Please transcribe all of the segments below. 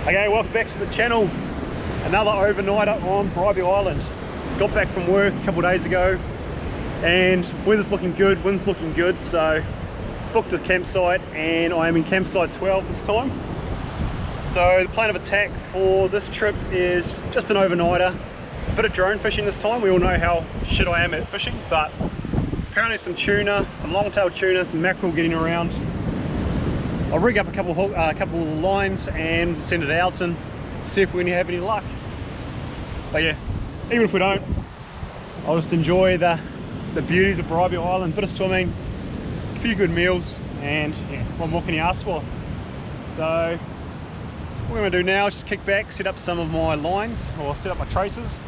Okay, welcome back to the channel. Another overnighter on Bribie Island. Got back from work a couple of days ago and weather's looking good, wind's looking good, so booked a campsite and I am in campsite 12 this time. So the plan of attack for this trip is just an overnighter, a bit of drone fishing this time. We all know how shit I am at fishing, but apparently some tuna, some long-tailed tuna, some mackerel getting around. I'll rig up a couple of lines and send it out and see if we have any luck. But yeah, even if we don't, I'll just enjoy the beauties of Bribie Island, bit of swimming, a few good meals, and yeah, what more can you ask for? So what we're going to do now is just kick back, set up some of my lines, or set up my traces.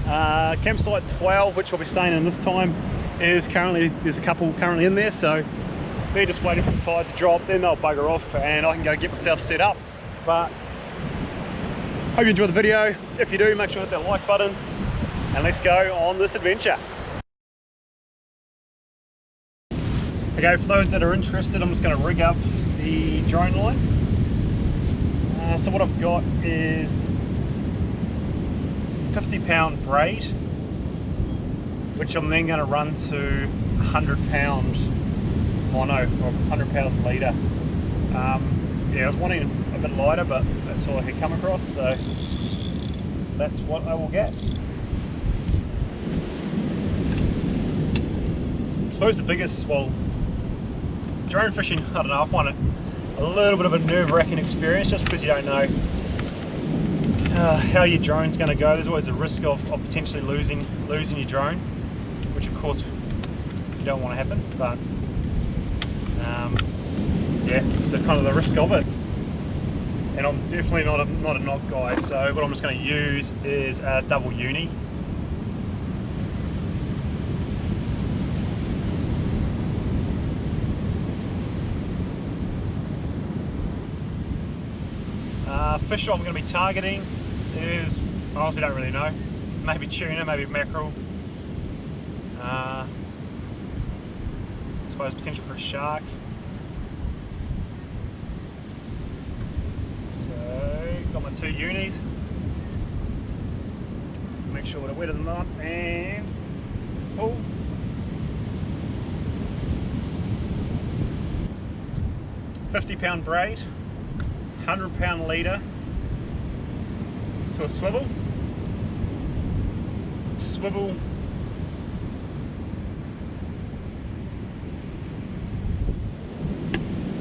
Campsite 12, which I'll be staying in this time, is currently, there's a couple currently in there, so they're just waiting for the tide to drop, then they'll bugger off and I can go get myself set up. But hope you enjoy the video. If you do, make sure to hit that like button and let's go on this adventure. Okay, for those that are interested, I'm just going to rig up the drone line. So what I've got is 50-pound braid, which I'm then going to run to 100-pound mono, or 100-pound leader. Yeah, I was wanting a bit lighter, but that's all I could come across, so that's what I will get. I suppose the biggest, well, drone fishing, I don't know, I find it a little bit of a nerve-wracking experience just because you don't know how your drone's going to go. There's always a risk of potentially losing your drone, which of course you don't want to happen, but yeah, it's kind of the risk of it. And I'm definitely not a knot guy, so what I'm just going to use is a double uni. Fish I'm going to be targeting is, I honestly don't really know, maybe tuna, maybe mackerel, I suppose potential for a shark. So got my two unis, make sure that I wet them up and pull. £50 braid, 100-pound leader to a swivel,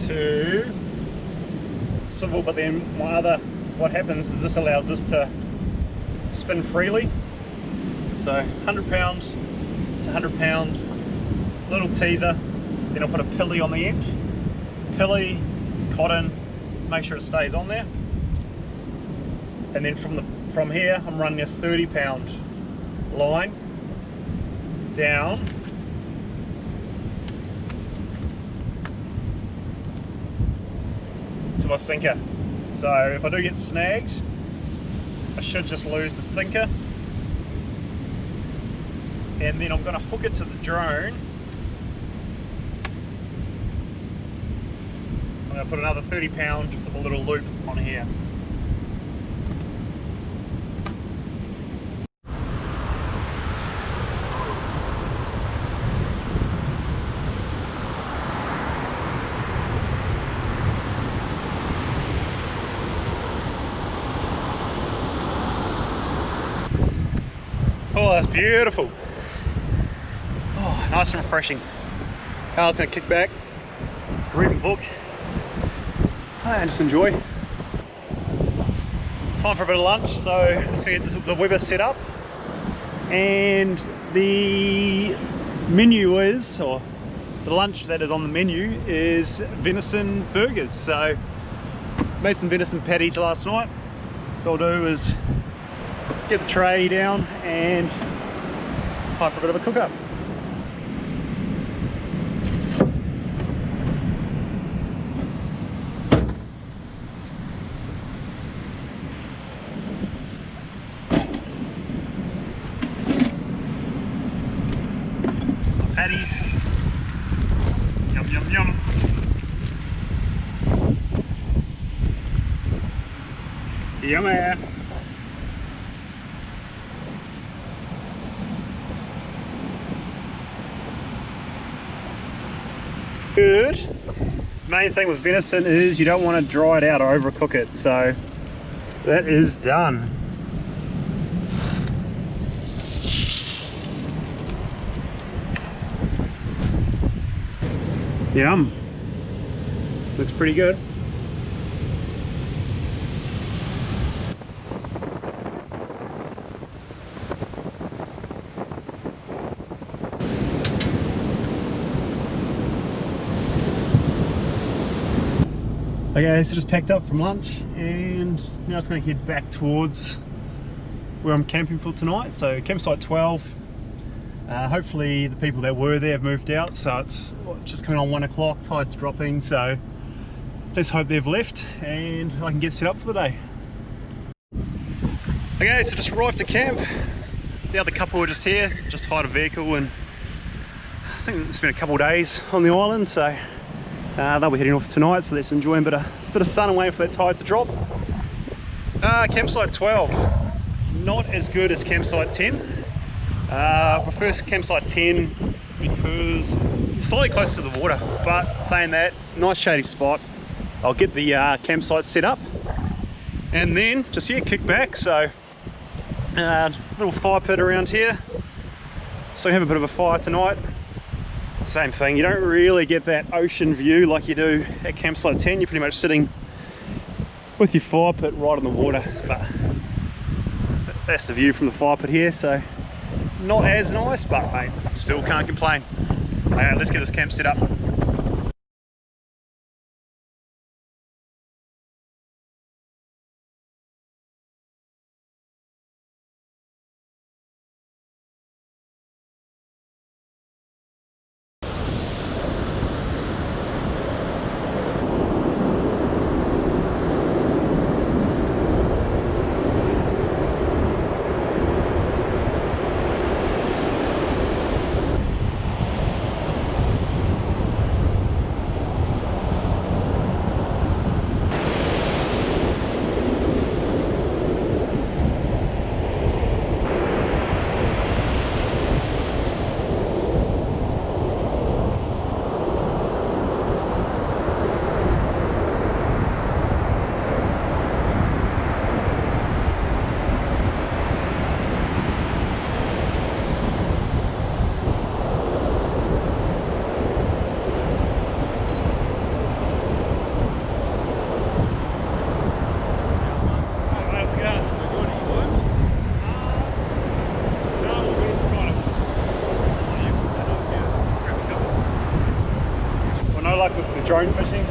to swivel, but then what happens is this allows this to spin freely. So 100-pound to 100-pound, little teaser, then I'll put a pilly on the end, pilly, cotton, make sure it stays on there, and then from here I'm running a 30-pound line down to my sinker. So if I do get snagged, I should just lose the sinker, and then I'm going to hook it to the drone. I'm going to put another 30-pound with a little loop on here. Oh, that's beautiful. Oh, nice and refreshing. Now it's going to kick back, read a book, and just enjoy. Time for a bit of lunch, so let's get the Weber set up. And the menu is, or the lunch that is on the menu is venison burgers. So made some venison patties last night. So all I'll do is get the tray down and time for a bit of a cook up. Patties. Yum, yum, yum. Yummy. Good. Main thing with venison is you don't want to dry it out or overcook it, so that is done. Yum. Looks pretty good. Okay, so just packed up from lunch and now it's going to head back towards where I'm camping for tonight. So campsite 12. Hopefully the people that were there have moved out, so it's just coming on 1 o'clock, tide's dropping, so let's hope they've left and I can get set up for the day. Okay, so just arrived at camp. The other couple were just here, just hired a vehicle, and I think it's been a couple of days on the island, so they'll be heading off tonight, so let's enjoy a bit of sun and wait for that tide to drop. Campsite 12, not as good as campsite 10. Prefer campsite 10 because it's slightly closer to the water, but saying that, nice shady spot. I'll get the campsite set up and then just kick back. So little fire pit around here, so we have a bit of a fire tonight. Same thing, you don't really get that ocean view like you do at campsite 10. You're pretty much sitting with your fire pit right on the water, but that's the view from the fire pit here, so not as nice, but mate, still can't complain. Let's get this camp set up. Drone fishing,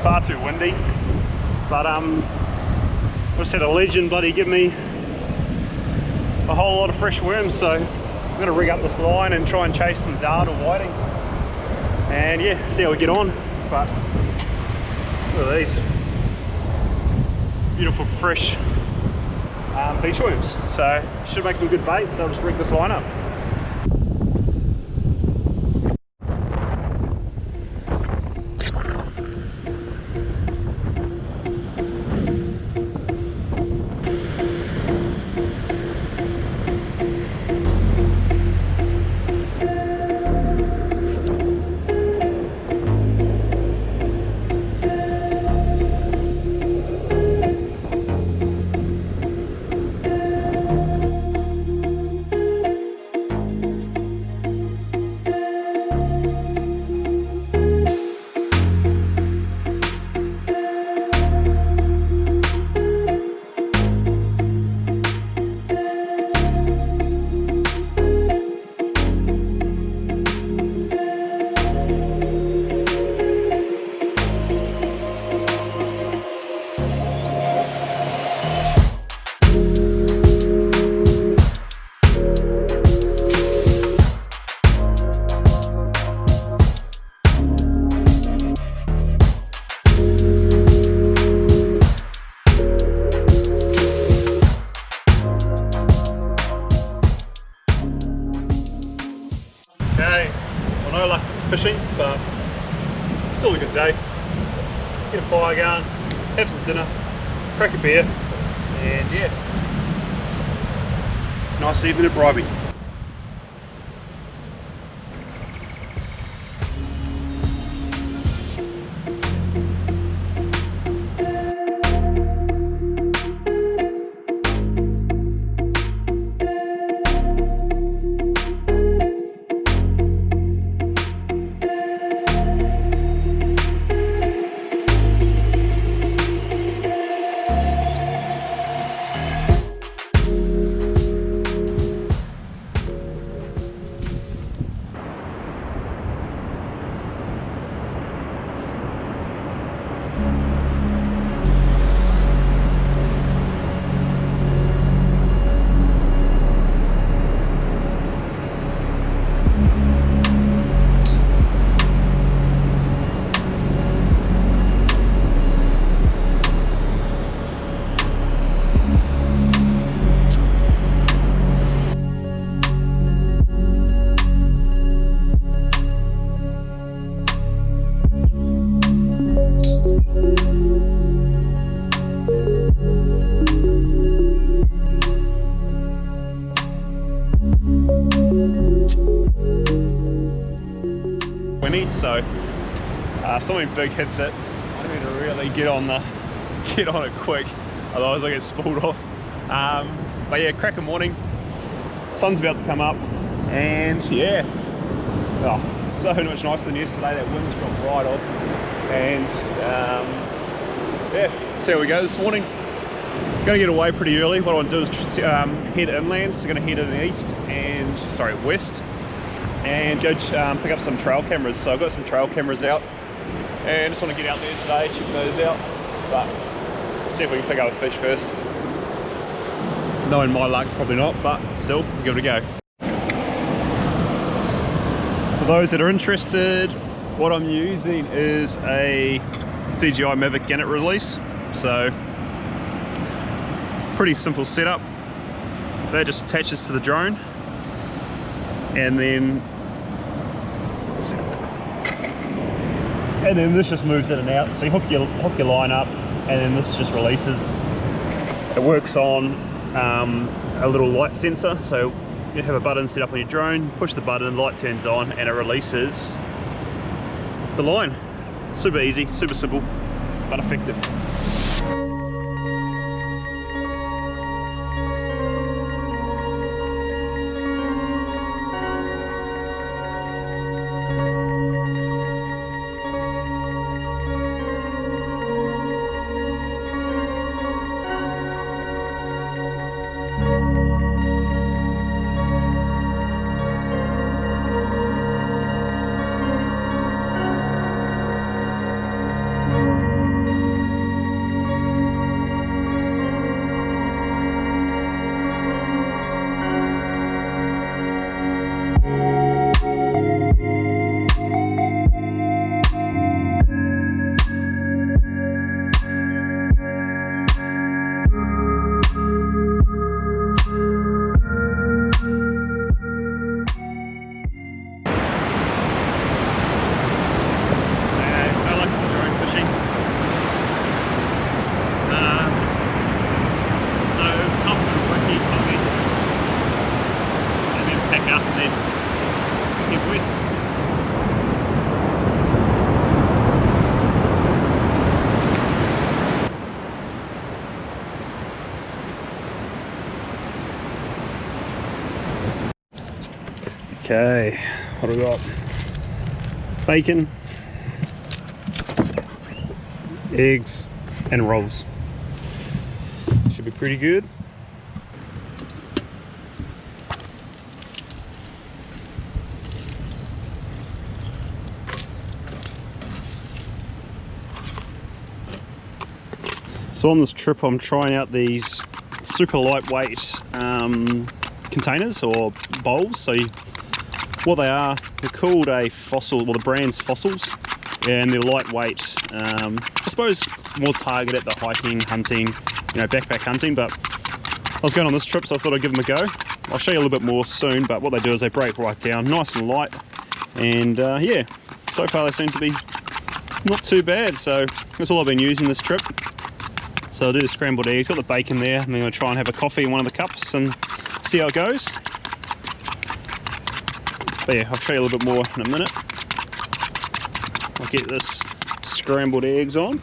far too windy, but I just had a legend bloody give me a whole lot of fresh worms, so I'm going to rig up this line and try and chase some dart or whiting and yeah, see how we get on. But look at these beautiful fresh beach worms, so should make some good bait, so I'll just rig this line up. Okay, well, no luck fishing, but still a good day. Get a fire going, have some dinner, crack a beer, And yeah, nice evening at Bribie. So something big hits it. I need to really get on it quick, otherwise I get spooled off. But yeah, crack of morning. Sun's about to come up, and yeah, oh, so much nicer than yesterday. That wind's dropped right off, and yeah, see how we go this morning. Gonna get away pretty early. What I want to do is head inland. So gonna head in the east and west, and go pick up some trail cameras. So I've got some trail cameras out, and just want to get out there today, check those out, but see if we can pick up a fish first. Knowing my luck, probably not, but still, we'll give it a go. For those that are interested, what I'm using is a DJI Mavic gannet release. So, pretty simple setup. That just attaches to the drone, and then this just moves in and out. So you hook your line up, and then this just releases. It works on a little light sensor. So you have a button set up on your drone, push the button, light turns on, and it releases the line. Super easy, super simple, but effective. Okay, what do we got? Bacon, eggs, and rolls. Should be pretty good. So on this trip I'm trying out these super lightweight containers or bowls. So what they are, they're called a fossil, well the brand's Fossils, and they're lightweight. I suppose more targeted at the hiking, hunting, backpack hunting, but I was going on this trip so I thought I'd give them a go. I'll show you a little bit more soon, but what they do is they break right down, nice and light, and yeah, so far they seem to be not too bad, so that's all I've been using this trip. So I'll do the scrambled eggs, got the bacon there, and then I'm going to try and have a coffee in one of the cups and see how it goes. But yeah, I'll show you a little bit more in a minute. I'll get this scrambled eggs on.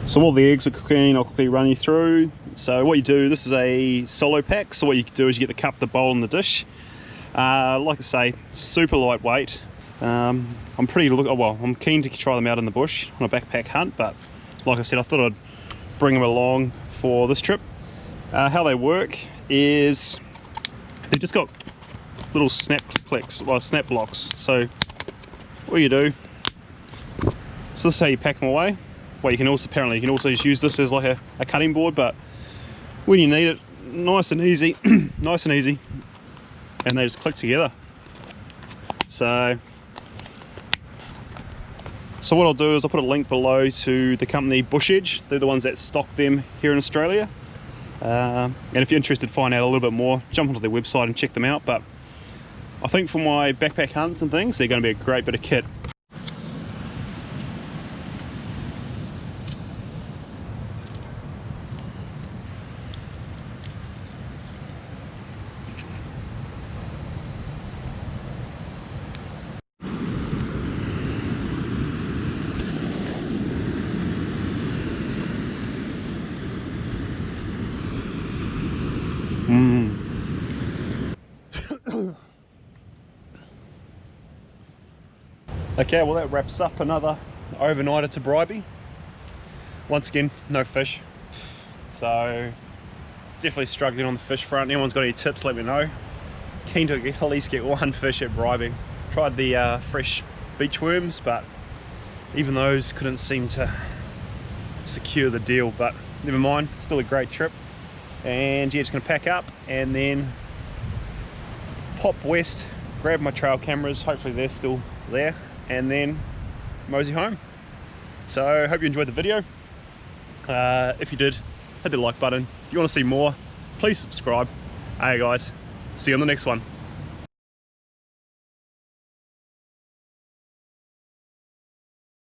So while the eggs are cooking, I'll quickly run you through. So what you do, this is a solo pack, so what you do is you get the cup, the bowl and the dish. Like I say, super lightweight. I'm keen to try them out in the bush on a backpack hunt, but like I said, I thought I'd bring them along for this trip. How they work is they've just got little snap locks. So what you do, so this is how you pack them away. Well, you can also just use this as like a cutting board, but when you need it, nice and easy, nice and easy, and they just click together. So what I'll do is I'll put a link below to the company Bush Edge. They're the ones that stock them here in Australia. And if you're interested to find out a little bit more, jump onto their website and check them out. But I think for my backpack hunts and things, they're going to be a great bit of kit. Okay, well that wraps up another overnighter to Bribie. Once again, no fish. So definitely struggling on the fish front. Anyone's got any tips, let me know. Keen to at least get one fish at Bribie. Tried the fresh beach worms, but even those couldn't seem to secure the deal, but never mind, still a great trip. And yeah, just gonna pack up and then pop west, grab my trail cameras, hopefully they're still there, and then mosey home. So hope you enjoyed the video. If you did, hit the like button. If you want to see more, please subscribe. Hey guys, see you on the next one.